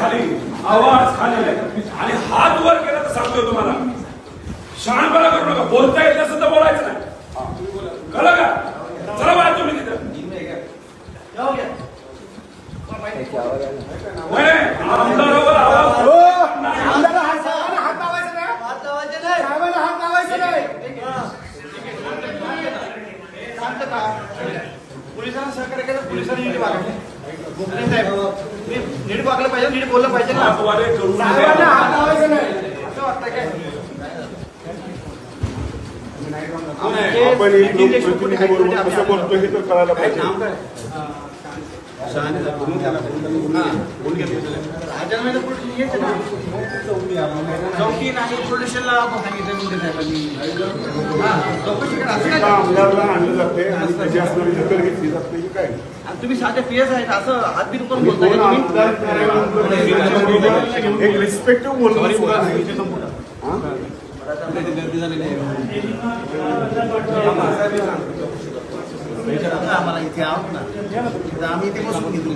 आवाज खाली आणि हात वर केला तर सांगतोय तुम्हाला, शहाणपणा करू नका. बोलता येत नसेल तर बोलायचं नाही, कळलं का? चला बाहेर तुम्ही तिथं. आमदारावर आवाज पोलिसांना सहकार्य केलं, पोलिसांनी नीट वागले. गोखले साहेब नीट वागलं पाहिजे, नीट बोललं पाहिजे ना. साहेबांना हात लावायचा नाही असं वाटतं काय? आपण कसं बोलतो हे तर कळायला पाहिजे. आमदारला आणलं जाते आणि त्याची असणारी दखल घेतली जात नाही. काय तुम्ही साधे पीएस आहेत असं हातबीर करून बोलताय? एक रिस्पेक्टिव्ह बोलणं सुद्धा नाही. आम्हाला इथे आहोत ना, आम्ही इथे बसून घेतो.